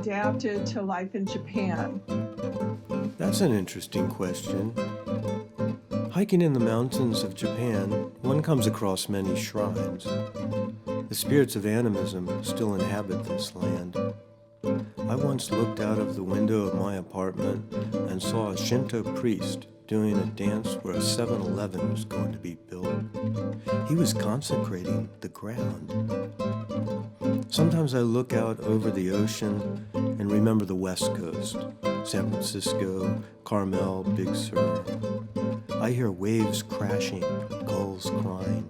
adapted to life in Japan? That's an interesting question. Hiking in the mountains of Japan, one comes across many shrines. The spirits of animism still inhabit this land. I once looked out of the window of my apartment and saw a Shinto priest doing a dance where a 7-Eleven was going to be built. He was consecrating the ground. Sometimes I look out over the ocean and remember the West Coast, San Francisco, Carmel, Big Sur. I hear waves crashing, gulls crying.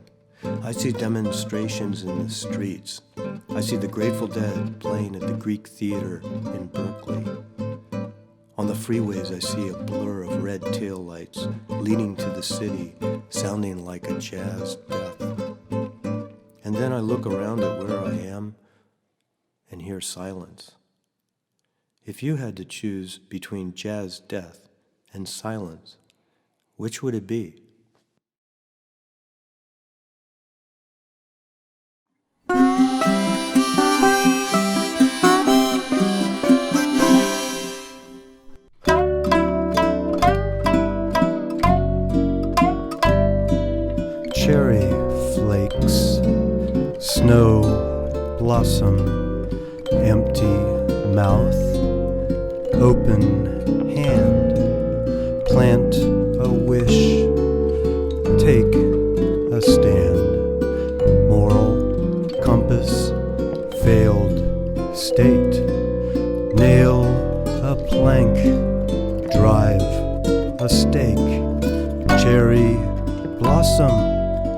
I see demonstrations in the streets. I see the Grateful Dead playing at the Greek Theater in Berkeley. On the freeways I see a blur of red taillights leading to the city, sounding like a jazz death. And then I look around at where I am and hear silence. If you had to choose between jazz death and silence, which would it be? Cherry flakes, snow blossom, empty mouth, open hand, plant a wish, take a stand, moral compass, failed state, nail a plank, drive a stake, cherry blossom,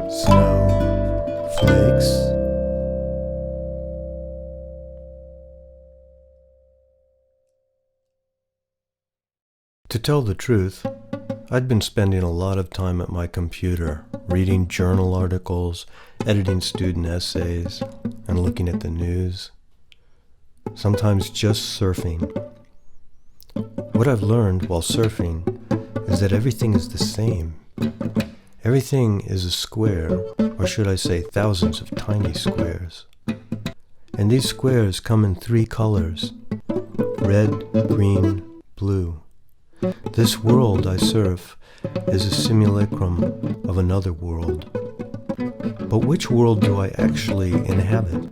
snow flakes. To tell the truth, I'd been spending a lot of time at my computer, reading journal articles, editing student essays, and looking at the news. Sometimes just surfing. What I've learned while surfing is that everything is the same. Everything is a square, or should I say thousands of tiny squares. And these squares come in 3 colors: red, green, blue. This world I surf is a simulacrum of another world. But which world do I actually inhabit?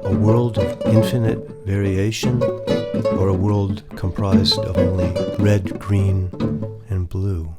A world of infinite variation, or a world comprised of only red, green, and blue?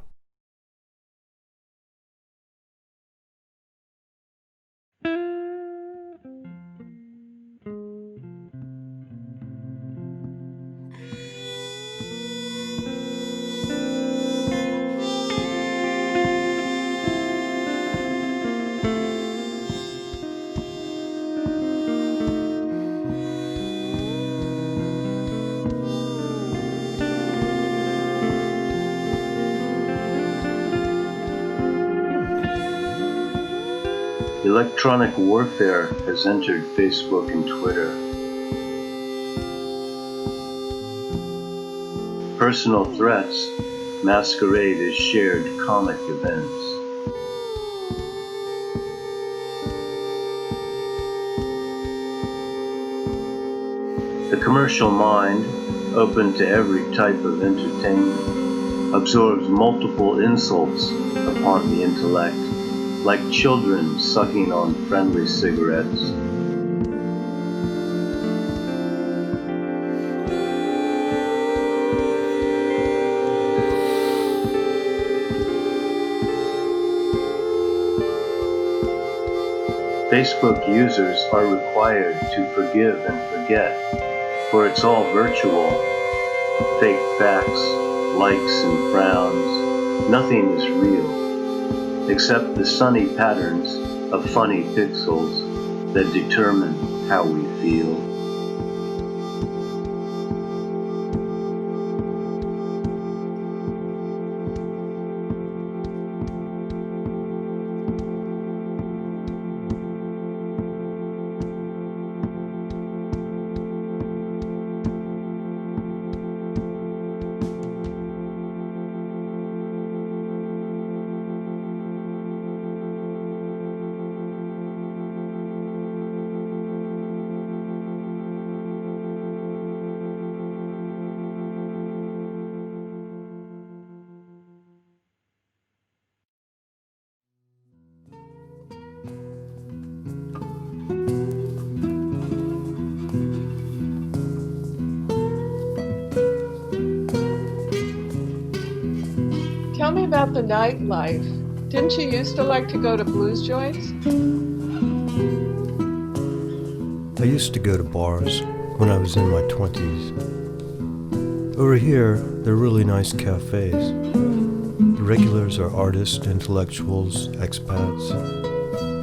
Electronic warfare has entered Facebook and Twitter. Personal threats masquerade as shared comic events. The commercial mind, open to every type of entertainment, absorbs multiple insults upon the intellect, like children sucking on friendly cigarettes. Facebook users are required to forgive and forget, for it's all virtual. Fake facts, likes and frowns, nothing is real, except the sunny patterns of funny pixels that determine how we feel. me about the nightlife. Didn't you used to like to go to blues joints? I used to go to bars when I was in my 20s. Over here, they're really nice cafes. The regulars are artists, intellectuals, expats.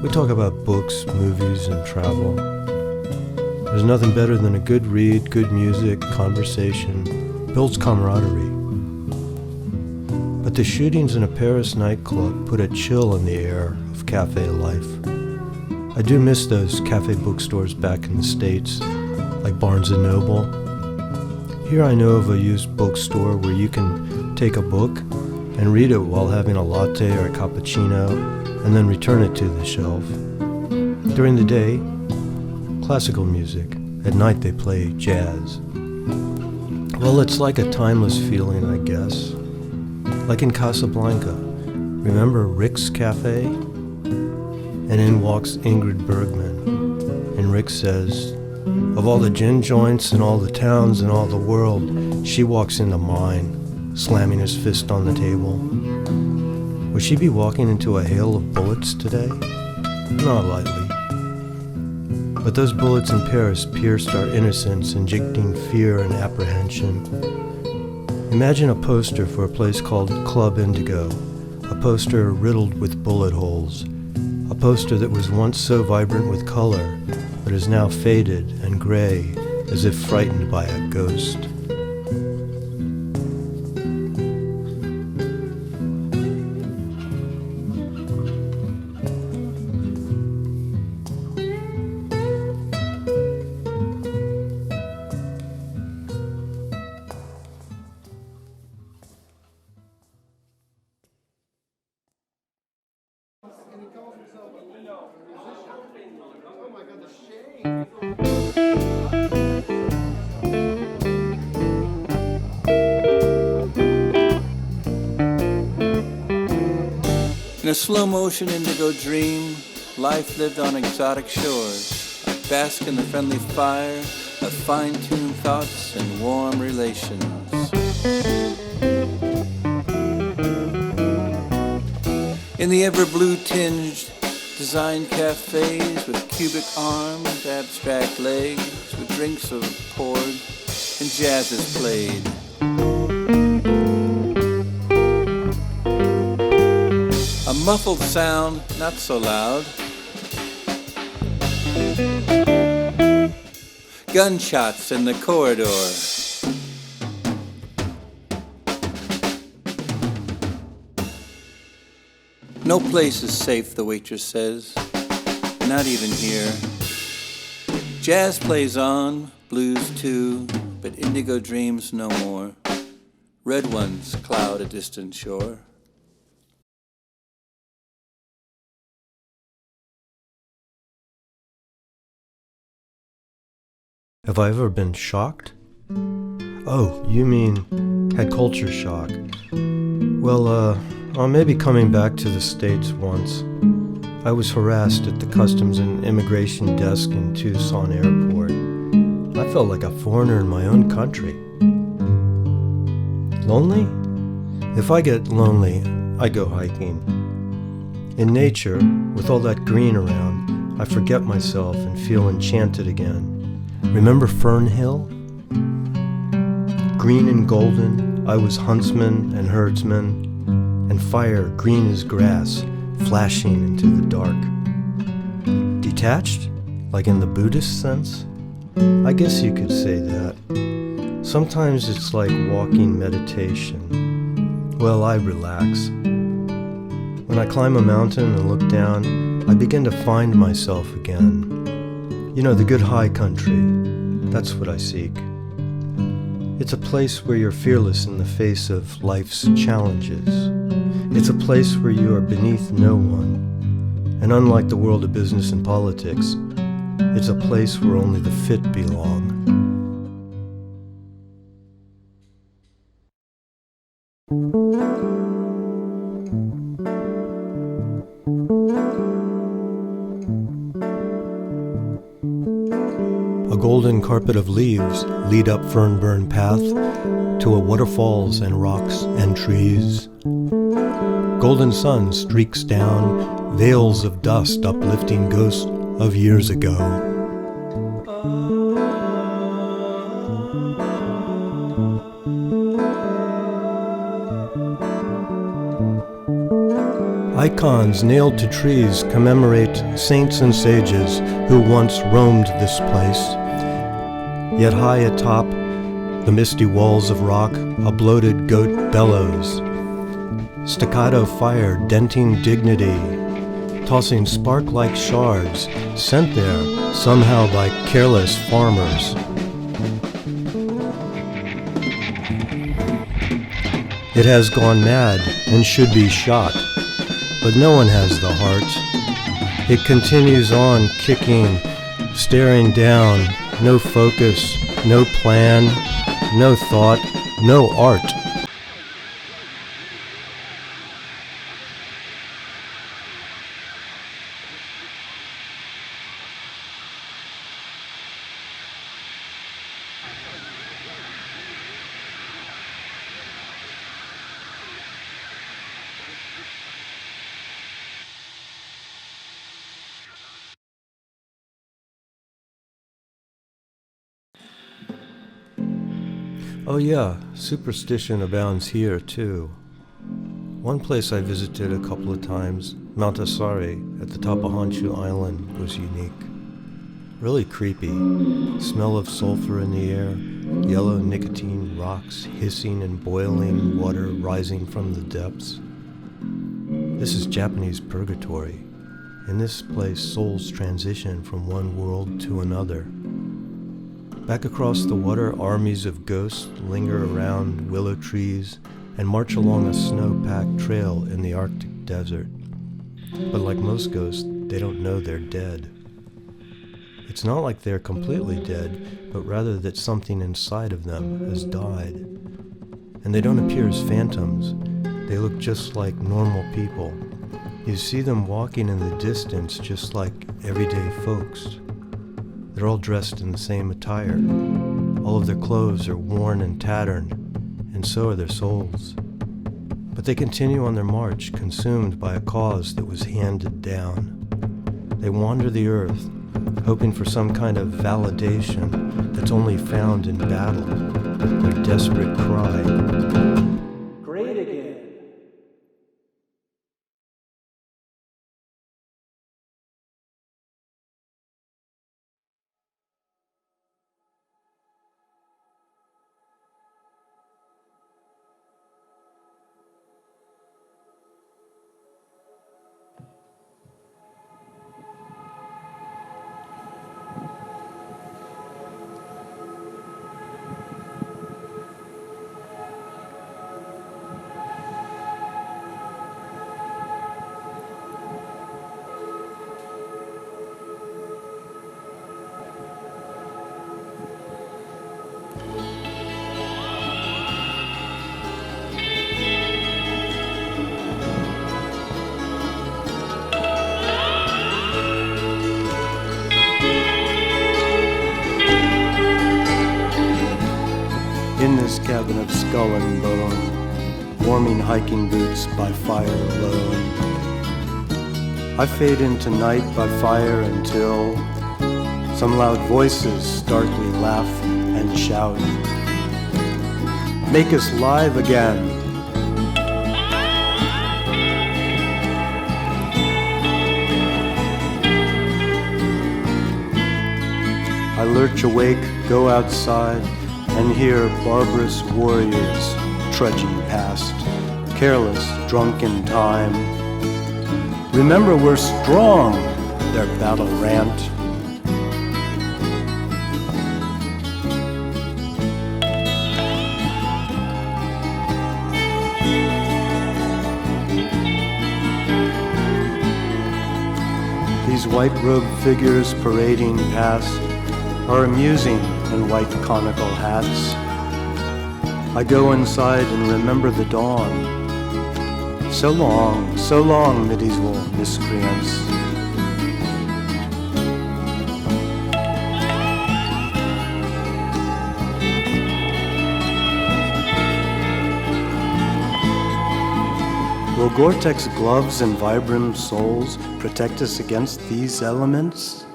We talk about books, movies, and travel. There's nothing better than a good read, good music, conversation. Builds camaraderie. But the shootings in a Paris nightclub put a chill in the air of cafe life. I do miss those cafe bookstores back in the States, like Barnes & Noble. Here I know of a used bookstore where you can take a book and read it while having a latte or a cappuccino, and then return it to the shelf. During the day, classical music. At night they play jazz. Well, it's like a timeless feeling, I guess. Like in Casablanca. Remember Rick's Cafe? And in walks Ingrid Bergman. And Rick says, of all the gin joints in all the towns in all the world, she walks into mine, slamming his fist on the table. Would she be walking into a hail of bullets today? Not likely. But those bullets in Paris pierced our innocence, injecting fear and apprehension. Imagine a poster for a place called Club Indigo, a poster riddled with bullet holes, a poster that was once so vibrant with color, but is now faded and gray, as if frightened by a ghost. In a slow-motion indigo dream, life lived on exotic shores. I bask in the friendly fire of fine-tuned thoughts and warm relations. In the ever-blue tinged designed cafes with cubic arms, abstract legs, with drinks are poured and jazz is played. A muffled sound, not so loud. Gunshots in the corridor. No place is safe, the waitress says. Not even here. Jazz plays on, blues too, but indigo dreams no more. Red ones cloud a distant shore. Have I ever been shocked? Oh, you mean had culture shock. Well, maybe coming back to the States once. I was harassed at the Customs and Immigration desk in Tucson Airport. I felt like a foreigner in my own country. Lonely? If I get lonely, I go hiking. In nature, with all that green around, I forget myself and feel enchanted again. Remember Fern Hill? Green and golden, I was huntsman and herdsman, and fire green as grass, flashing into the dark. Detached? Like in the Buddhist sense? I guess you could say that. Sometimes it's like walking meditation. Well, I relax. When I climb a mountain and look down, I begin to find myself again. You know, the good high country, that's what I seek. It's a place where you're fearless in the face of life's challenges. It's a place where you are beneath no one. And unlike the world of business and politics, it's a place where only the fit belong. A golden carpet of leaves lead up Fernburn Path to a waterfalls and rocks and trees. Golden sun streaks down, veils of dust uplifting ghosts of years ago. Icons nailed to trees commemorate saints and sages who once roamed this place. Yet high atop the misty walls of rock, a bloated goat bellows. Staccato fire denting dignity, tossing spark-like shards, sent there somehow by careless farmers. It has gone mad and should be shot, but no one has the heart. It continues on kicking, staring down, no focus, no plan, no thought, no art. Oh yeah, superstition abounds here too. One place I visited a couple of times, Mount Asari at the top of Honshu Island, was unique. Really creepy. Smell of sulfur in the air, yellow nicotine rocks hissing and boiling water rising from the depths. This is Japanese purgatory. In this place, souls transition from one world to another. Back across the water, armies of ghosts linger around willow trees and march along a snow-packed trail in the Arctic desert. But like most ghosts, they don't know they're dead. It's not like they're completely dead, but rather that something inside of them has died. And they don't appear as phantoms. They look just like normal people. You see them walking in the distance just like everyday folks. They're all dressed in the same attire. All of their clothes are worn and tattered, and so are their souls. But they continue on their march, consumed by a cause that was handed down. They wander the earth, hoping for some kind of validation that's only found in battle. Their desperate cry. Great again. In this cabin of skull and bone, warming hiking boots by fire alone, I fade into night by fire until some loud voices starkly laugh and shout, "Make us live again!" I lurch awake, go outside, and hear barbarous warriors trudging past, careless, drunk in time. "Remember, we're strong," their battle rant. These white-robed figures parading past are amusing in white conical hats. I go inside and remember the dawn. So long, medieval miscreants. Will Gore-Tex gloves and Vibram soles protect us against these elements?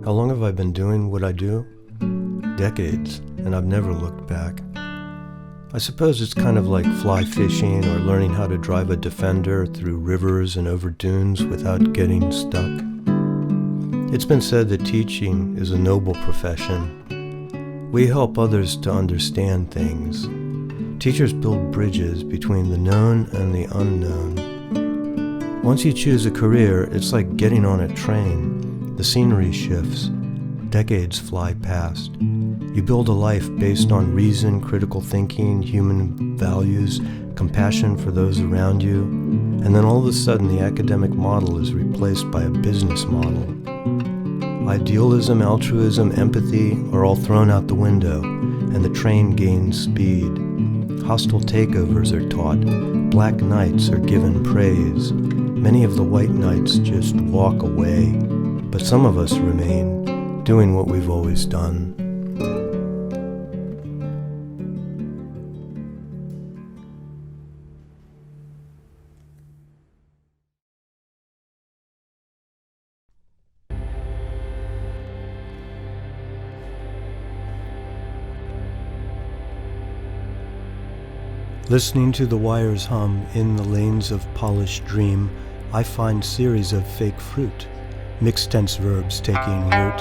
How long have I been doing what I do? Decades, and I've never looked back. I suppose it's kind of like fly fishing or learning how to drive a Defender through rivers and over dunes without getting stuck. It's been said that teaching is a noble profession. We help others to understand things. Teachers build bridges between the known and the unknown. Once you choose a career, it's like getting on a train. The scenery shifts. Decades fly past. You build a life based on reason, critical thinking, human values, compassion for those around you, and then all of a sudden the academic model is replaced by a business model. Idealism, altruism, empathy are all thrown out the window, and the train gains speed. Hostile takeovers are taught. Black knights are given praise. Many of the white knights just walk away. But some of us remain, doing what we've always done. Listening to the wires hum in the lanes of polished dream, I find series of fake fruit. Mixed tense verbs taking root.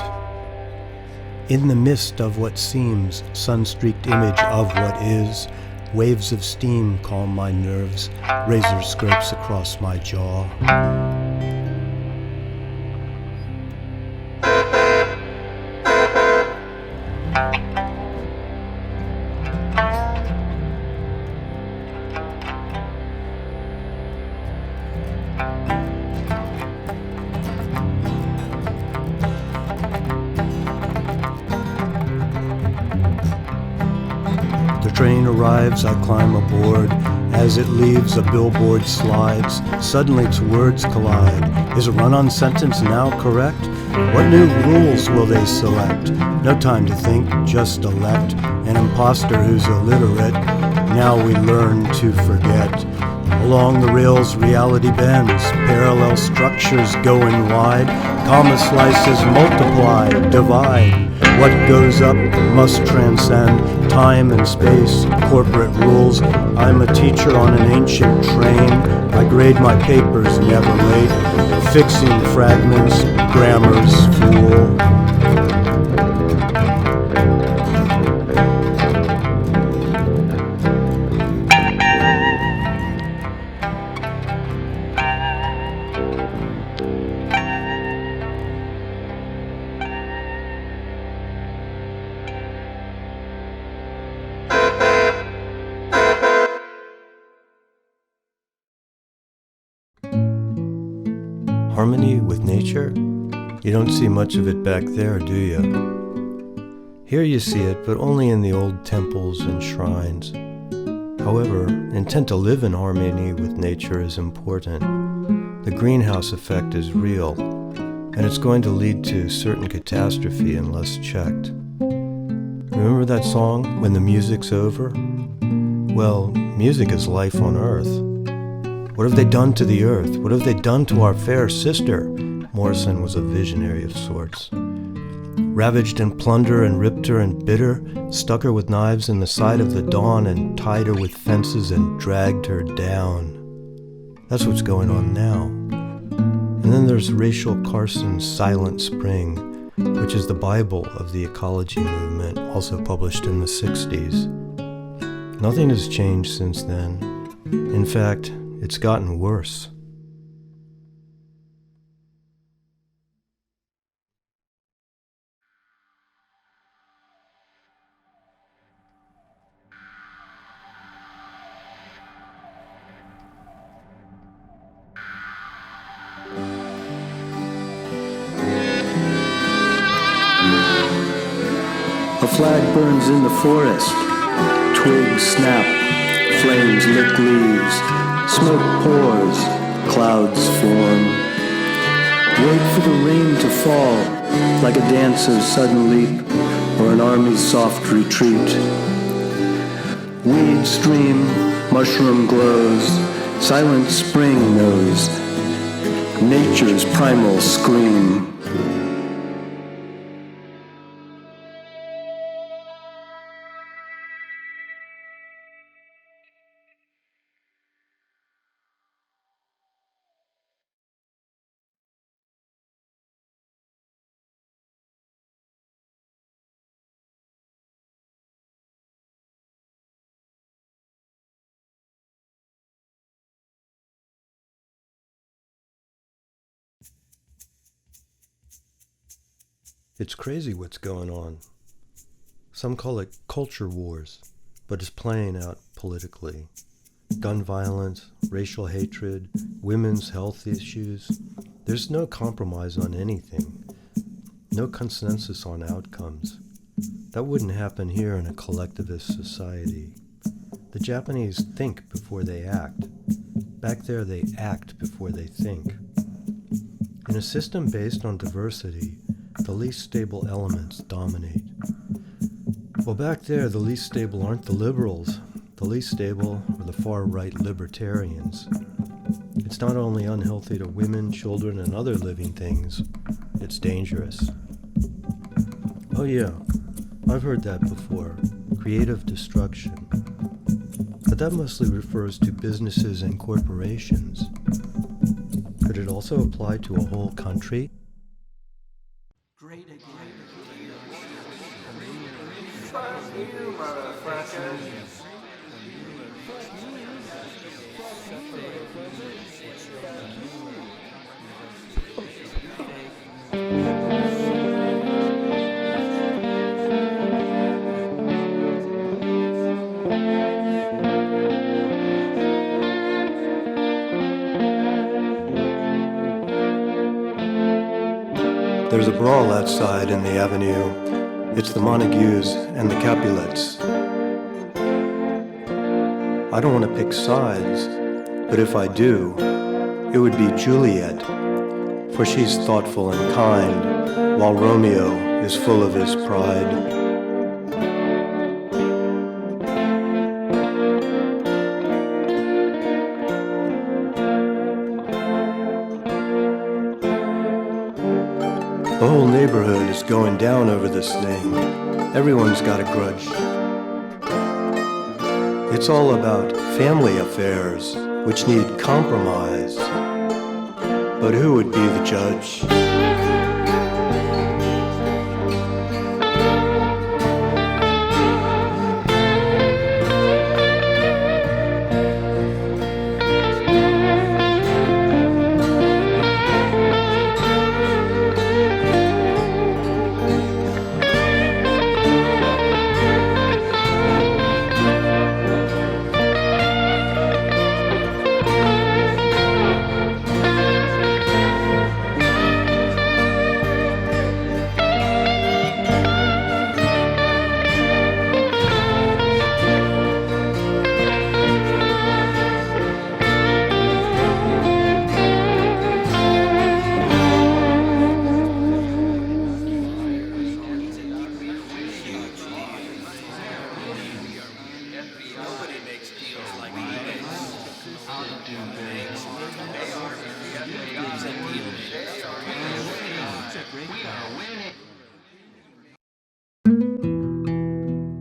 In the mist of what seems, sun-streaked image of what is, waves of steam calm my nerves, razor scrapes across my jaw. The train arrives, I climb aboard. As it leaves, a billboard slides. Suddenly its words collide. Is a run-on sentence now correct? What new rules will they select? No time to think, just elect an imposter who's illiterate. Now we learn to forget. Along the rails reality bends, parallel structures going wide, comma slices multiply, divide. What goes up must transcend time and space, corporate rules. I'm a teacher on an ancient train. I grade my papers never late, fixing fragments, grammar's fool. Harmony with nature? You don't see much of it back there, do you? Here you see it, but only in the old temples and shrines. However, intent to live in harmony with nature is important. The greenhouse effect is real, and it's going to lead to certain catastrophe unless checked. Remember that song, When the Music's Over? Well, music is life on Earth. What have they done to the earth? What have they done to our fair sister? Morrison was a visionary of sorts. Ravaged and plunder and ripped her and bit her, stuck her with knives in the side of the dawn and tied her with fences and dragged her down. That's what's going on now. And then there's Rachel Carson's Silent Spring, which is the Bible of the ecology movement, also published in the 60s. Nothing has changed since then. In fact, it's gotten worse. flag burns in the forest. Twigs snap, flames lick leaves. Smoke pours, clouds form. Wait for the rain to fall, like a dancer's sudden leap, or an army's soft retreat. Weeds stream, mushroom glows, silent spring knows nature's primal scream. It's crazy what's going on. Some call it culture wars, but it's playing out politically. Gun violence, racial hatred, women's health issues. There's no compromise on anything. No consensus on outcomes. That wouldn't happen here in a collectivist society. The Japanese think before they act. Back there they act before they think. In a system based on diversity, the least stable elements dominate. Well, back there, the least stable aren't the liberals. The least stable are the far-right libertarians. It's not only unhealthy to women, children, and other living things, it's dangerous. Oh yeah, I've heard that before. Creative destruction. But that mostly refers to businesses and corporations. Could it also apply to a whole country? Great again. Fuck you, motherfucker. There's a brawl outside in the avenue. It's the Montagues and the Capulets. I don't want to pick sides, but if I do, it would be Juliet, for she's thoughtful and kind, while Romeo is full of his pride. The whole neighborhood is going down over this thing. Everyone's got a grudge. It's all about family affairs, which need compromise. But who would be the judge?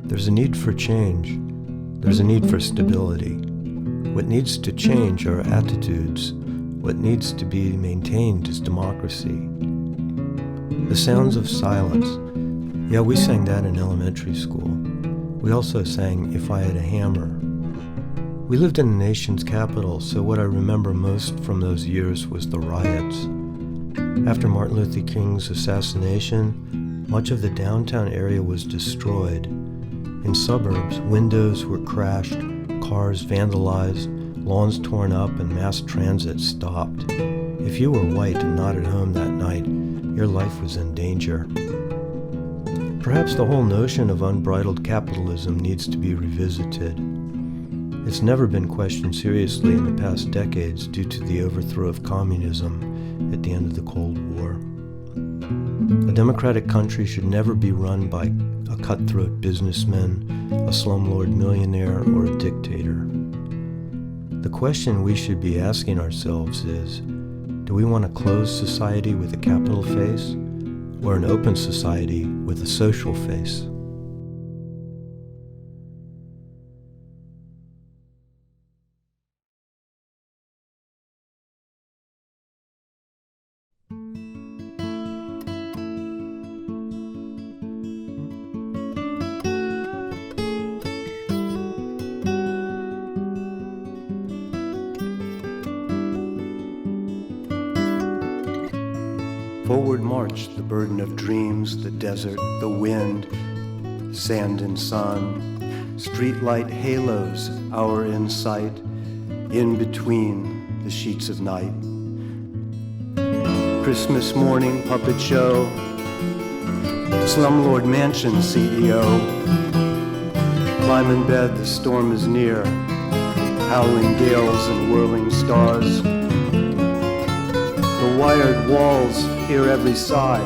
There's a need for change. There's a need for stability. What needs to change are attitudes. What needs to be maintained is democracy. The sounds of silence. Yeah, we sang that in elementary school. We also sang If I Had a Hammer. We lived in the nation's capital, so what I remember most from those years was the riots. After Martin Luther King's assassination, much of the downtown area was destroyed. In suburbs, windows were crashed, cars vandalized, lawns torn up, and mass transit stopped. If you were white and not at home that night, your life was in danger. Perhaps the whole notion of unbridled capitalism needs to be revisited. It's never been questioned seriously in the past decades due to the overthrow of communism at the end of the Cold War. A democratic country should never be run by a cutthroat businessman, a slumlord millionaire, or a dictator. The question we should be asking ourselves is, do we want a closed society with a capital face, or an open society with a social face? Forward march the burden of dreams, the desert, the wind, sand and sun, streetlight halos, our insight, in between the sheets of night. Christmas morning puppet show, slumlord mansion CEO, climb in bed, the storm is near, howling gales and whirling stars. The wired walls hear every sigh.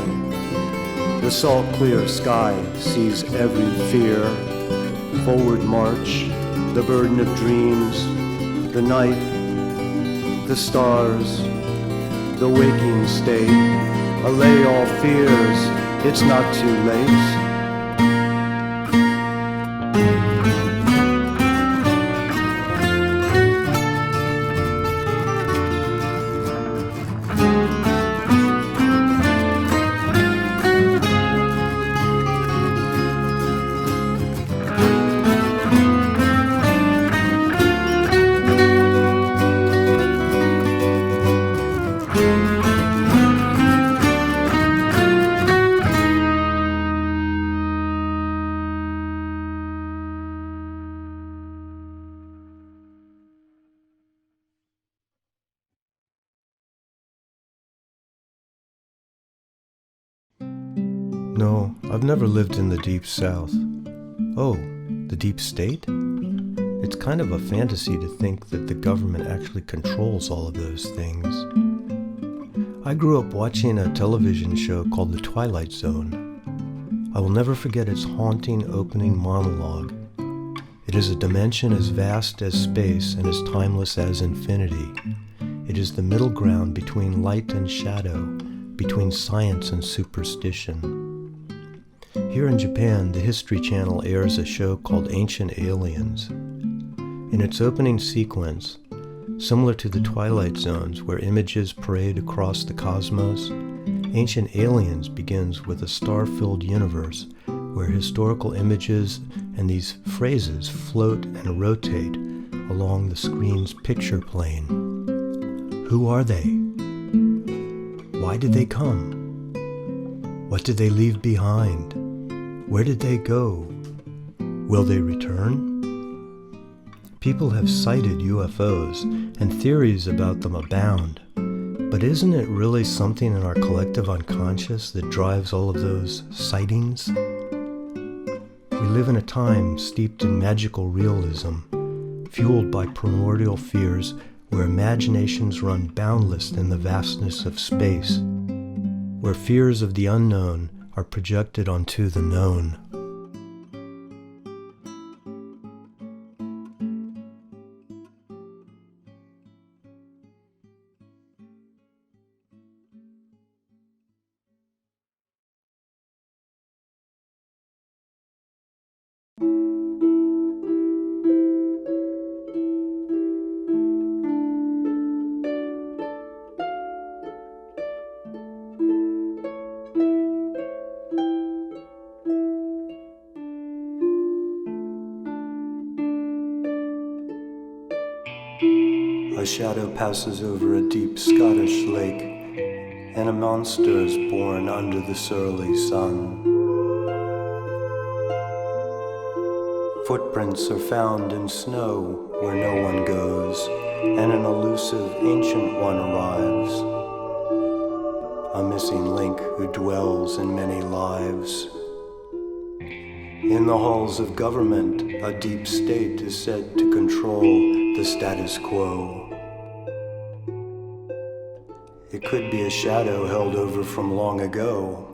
The salt clear sky sees every fear. Forward march, the burden of dreams, the night, the stars, the waking state. Allay all fears, it's not too late. No, I've never lived in the Deep South. Oh, the Deep State? It's kind of a fantasy to think that the government actually controls all of those things. I grew up watching a television show called The Twilight Zone. I will never forget its haunting opening monologue. It is a dimension as vast as space and as timeless as infinity. It is the middle ground between light and shadow, between science and superstition. Here in Japan, the History Channel airs a show called Ancient Aliens. In its opening sequence, similar to the Twilight Zones where images parade across the cosmos, Ancient Aliens begins with a star-filled universe where historical images and these phrases float and rotate along the screen's picture plane. Who are they? Why did they come? What did they leave behind? Where did they go? Will they return? People have cited UFOs, and theories about them abound. But isn't it really something in our collective unconscious that drives all of those sightings? We live in a time steeped in magical realism, fueled by primordial fears where imaginations run boundless in the vastness of space, where fears of the unknown are projected onto the known. A shadow passes over a deep Scottish lake, and a monster is born under the surly sun. Footprints are found in snow where no one goes, and an elusive ancient one arrives. A missing link who dwells in many lives. In the halls of government, a deep state is said to control the status quo. It could be a shadow held over from long ago,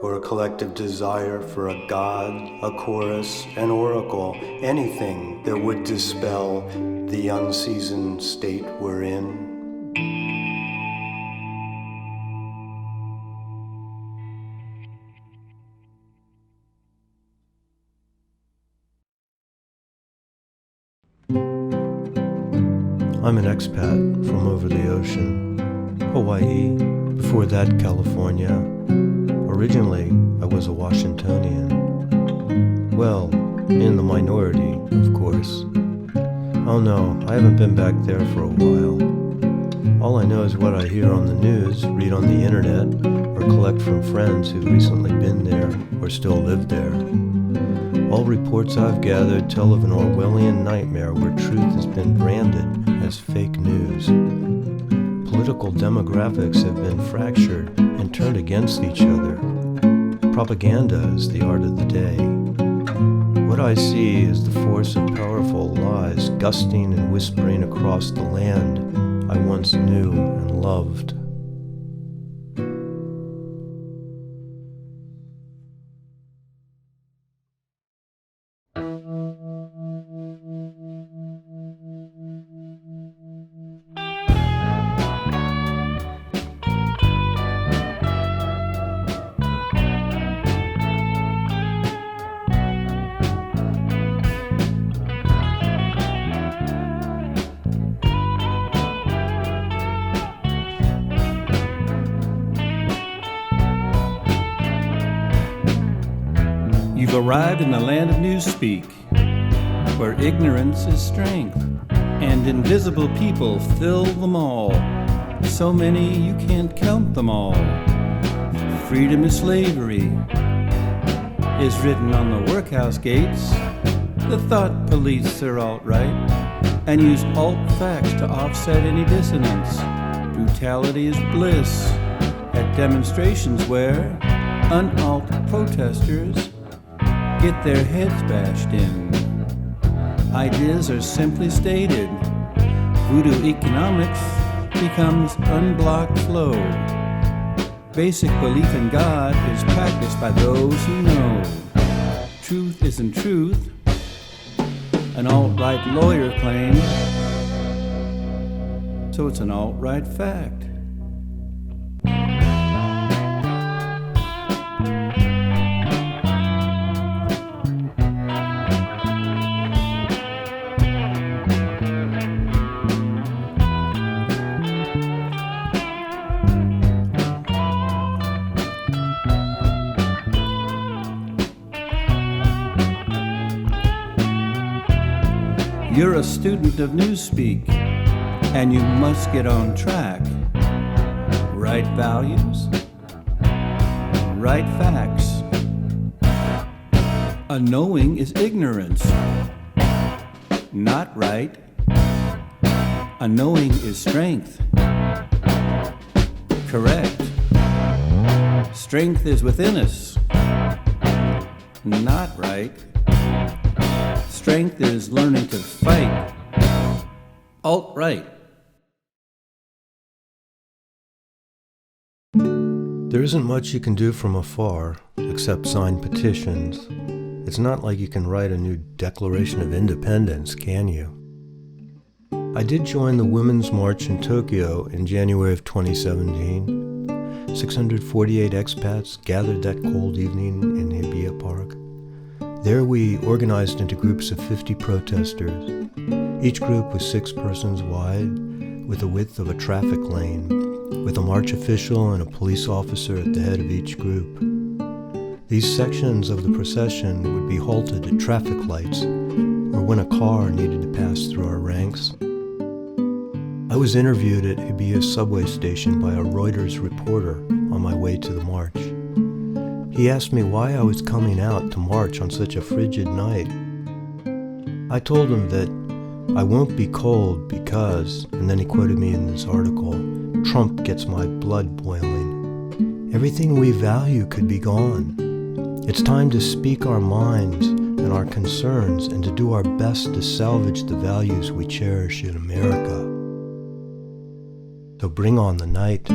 or a collective desire for a god, a chorus, an oracle, anything that would dispel the unseasoned state we're in. I'm an expat from over the ocean, Hawaii, before that California. Originally, I was a Washingtonian. Well, in the minority, of course. Oh no, I haven't been back there for a while. All I know is what I hear on the news, read on the internet, or collect from friends who've recently been there or still live there. All reports I've gathered tell of an Orwellian nightmare where truth has been branded as fake news. Political demographics have been fractured and turned against each other. Propaganda is the art of the day. What I see is the force of powerful lies gusting and whispering across the land I once knew and loved. You've arrived in the land of newspeak, where ignorance is strength, and invisible people fill the mall. So many you can't count them all. Freedom is slavery is written on the workhouse gates. The thought police are alt-right and use alt-facts to offset any dissonance. Brutality is bliss at demonstrations where un-alt protesters get their heads bashed in. Ideas are simply stated. Voodoo economics becomes unblocked flow. Basic belief in God is practiced by those who know. Truth isn't truth, an alt-right lawyer claimed, so it's an alt-right fact. You're a student of newspeak, and you must get on track. Right values, right facts. A knowing is ignorance, not right. A knowing is strength. Correct. Strength is within us, not right. Strength is learning to fight. Alt-right. There isn't much you can do from afar, except sign petitions. It's not like you can write a new Declaration of Independence, can you? I did join the Women's March in Tokyo in January of 2017. 648 expats gathered that cold evening in Hibiya Park. There we organized into groups of 50 protesters. Each group was 6 persons wide, with the width of a traffic lane, with a march official and a police officer at the head of each group. These sections of the procession would be halted at traffic lights, or when a car needed to pass through our ranks. I was interviewed at Hibiya subway station by a Reuters reporter on my way to the march. He asked me why I was coming out to march on such a frigid night. I told him that I won't be cold because, and then he quoted me in this article, Trump gets my blood boiling. Everything we value could be gone. It's time to speak our minds and our concerns and to do our best to salvage the values we cherish in America. So bring on the night.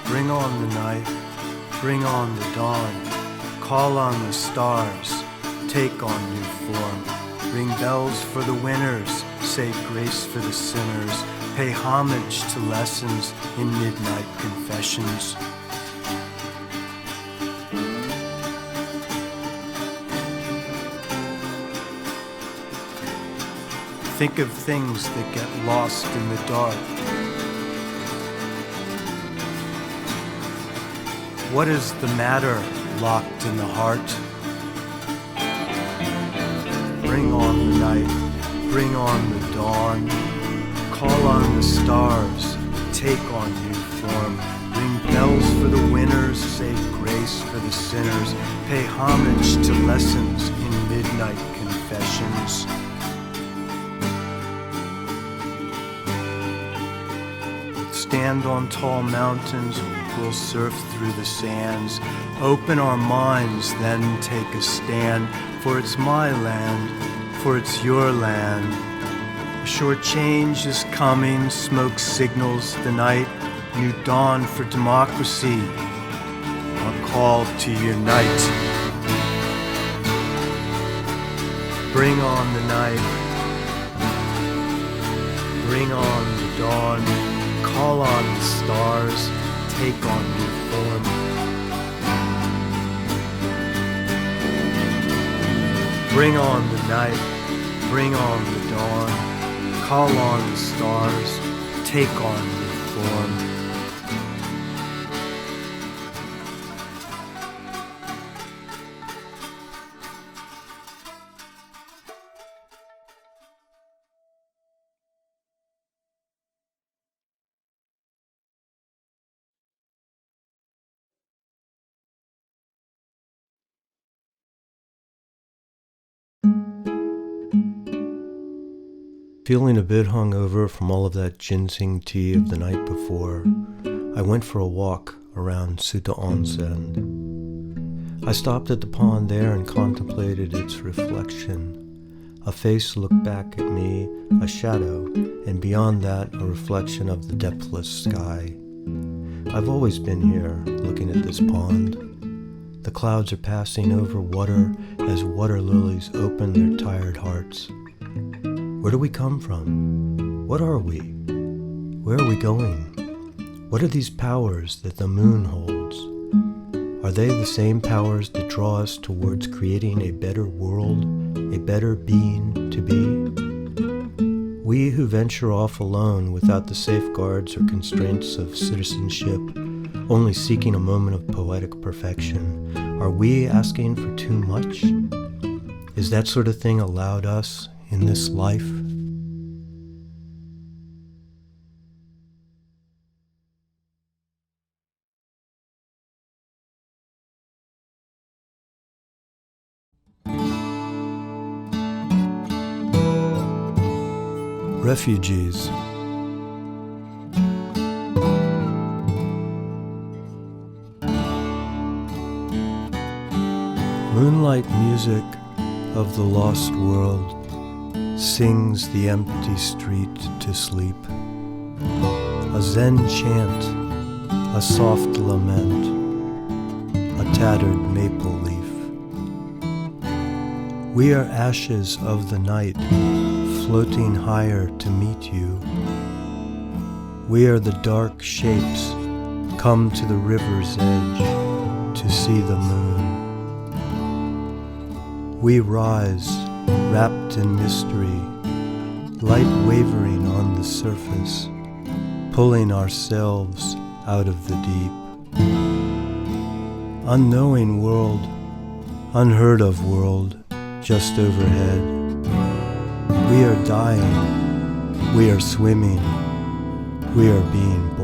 Bring on the night, bring on the dawn, call on the stars, take on new form. Ring bells for the winners, say grace for the sinners, pay homage to lessons in midnight confessions. Think of things that get lost in the dark. What is the matter locked in the heart? Bring on the night, bring on the dawn, call on the stars, take on new form. Ring bells for the winners, say grace for the sinners, pay homage to lessons in midnight confessions. Stand on tall mountains, we'll surf through the sands. Open our minds, then take a stand. For it's my land, for it's your land. A short change is coming, smoke signals the night. New dawn for democracy, our call to unite. Bring on the night, bring on the dawn. Call on the stars, take on new form. Bring on the night, bring on the dawn. Call on the stars, take on new form. Feeling a bit hungover from all of that ginseng tea of the night before, I went for a walk around Suta Onsen. I stopped at the pond there and contemplated its reflection. A face looked back at me, a shadow, and beyond that, a reflection of the depthless sky. I've always been here, looking at this pond. The clouds are passing over water as water lilies open their tired hearts. Where do we come from? What are we? Where are we going? What are these powers that the moon holds? Are they the same powers that draw us towards creating a better world, a better being to be? We who venture off alone without the safeguards or constraints of citizenship, only seeking a moment of poetic perfection, are we asking for too much? Is that sort of thing allowed us in this life? Refugees. Moonlight music of the lost world sings the empty street to sleep. A Zen chant, a soft lament, a tattered maple leaf. We are ashes of the night, floating higher to meet you. We are the dark shapes, come to the river's edge to see the moon. We rise wrapped in mystery, light wavering on the surface, pulling ourselves out of the deep. Unknowing world, unheard of world, just overhead. We are dying, we are swimming, we are being